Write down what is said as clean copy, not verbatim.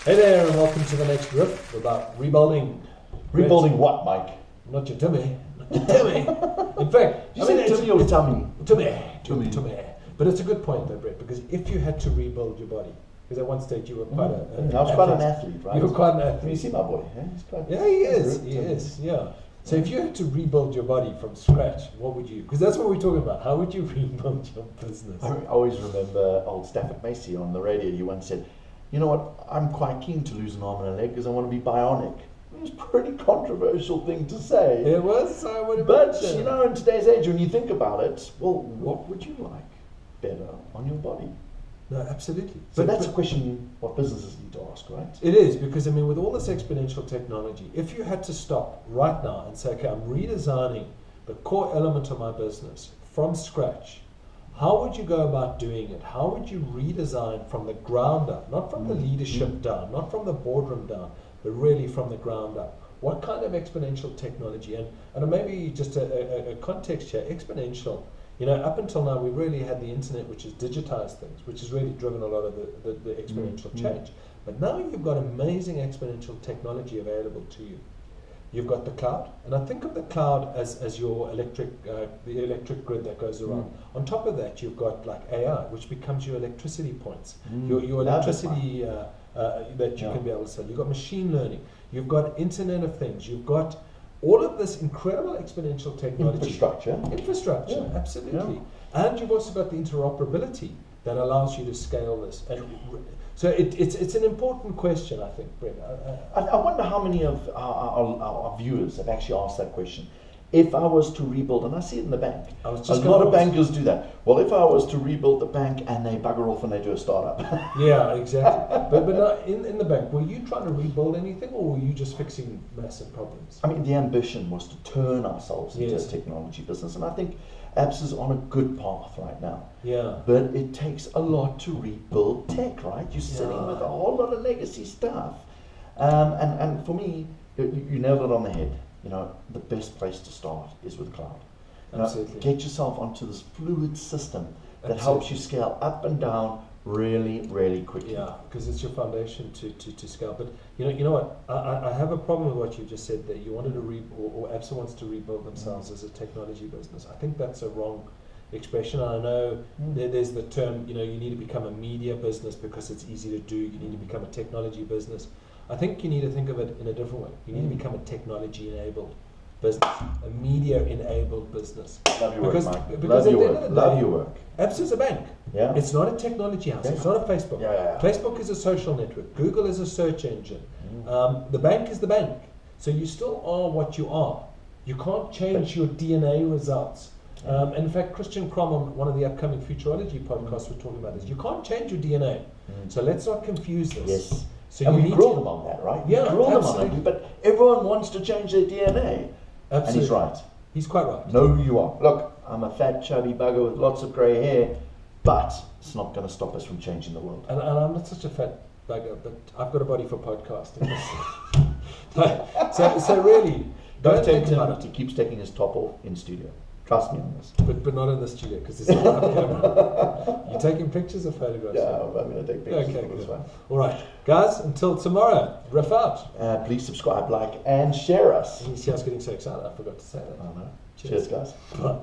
Hey there, and welcome to the next riff about rebuilding. Rebuilding what, Mike? Not your tummy. Not your tummy. In fact, You said tummy or tummy? Tummy. But it's a good point though, Brett, because if you had to rebuild your body, because at one stage you were quite I was quite an athlete, right? You were quite an I mean, athlete. you see my boy, yeah? He's quite... Yeah, he is, yeah. So if you had to rebuild your body from scratch, what would you? Because that's what we're talking about. How would you rebuild your business? I always remember old Stafford Macy on the radio. He once said, you know what, I'm quite keen to lose an arm and a leg because I want to be bionic. It was a pretty controversial thing to say. It was, I would But, imagine. you know, in today's age, when you think about it, well, what would you like better on your body? No, absolutely. So that's a question what businesses need to ask, right? It is, because I mean, with all this exponential technology, if you had to stop right now and say, okay, I'm redesigning the core element of my business from scratch, how would you go about doing it? How would you redesign from the ground up, not from the leadership down, not from the boardroom down, but really from the ground up? What kind of exponential technology? And maybe just a context here, exponential. You know, up until now, we've really had the internet, which has digitized things, which has really driven a lot of the exponential change. But now you've got amazing exponential technology available to you. You've got the cloud, and I think of the cloud as your the electric grid that goes around. On top of that, you've got like AI, which becomes your electricity points, your electricity that you can be able to sell. You've got machine learning. You've got Internet of Things. You've got all of this incredible exponential technology. Infrastructure, absolutely. Yeah. And you've also got the interoperability that allows you to scale this. And so it's an important question, I think, Brett. I wonder how many of our viewers have actually asked that question. If I was to rebuild, and I see it in the bank, a lot of bankers do that. Well, if I was to rebuild the bank and they bugger off and they do a startup. Yeah, exactly. but now in the bank, were you trying to rebuild anything, or were you just fixing massive problems? I mean, the ambition was to turn ourselves into a technology business, and I think Apps is on a good path right now. Yeah. But it takes a lot to rebuild tech, right? You're sitting with a whole lot of legacy stuff. And for me, you nailed it on the head. You know, the best place to start is with cloud. Absolutely. Get yourself onto this fluid system that helps you scale up and down really, really quickly. Yeah, because it's your foundation to scale. But you know what? I have a problem with what you just said there. You wanted to or Absa wants to rebuild themselves as a technology business. I think that's a wrong expression. I know there's the term, you need to become a media business because it's easy to do. You need to become a technology business. I think you need to think of it in a different way. You need to become a technology-enabled business, a media-enabled business. Love your work, Mike. Because Love your work. Apps is a bank. Yeah. It's not a technology house. It's not a Facebook. Yeah. Facebook is a social network. Google is a search engine. The bank is the bank. So you still are what you are. You can't change your DNA results. And in fact, Christian Crom on one of the upcoming futurology podcasts we're talking about this. You can't change your DNA. So let's not confuse this. Yes. So and you we need grill them on that, right? Yeah, we grill them absolutely. on it, but everyone wants to change their DNA. Absolutely. And he's right. He's quite right. Know who you are. Look, I'm a fat, chubby bugger with lots of grey hair, but it's not going to stop us from changing the world. And I'm not such a fat bugger, but I've got a body for podcasting. so really, Don't tempt him. He keeps taking his top off in studio. Trust me on this. But not in the studio, because it's all up camera. You taking pictures or photographs? Yeah, I'm going to take pictures. Okay, This one. All right, guys, until tomorrow, riff out. Please subscribe, like, and share us. You see, I was getting so excited, I forgot to say that. Cheers, guys. Bye.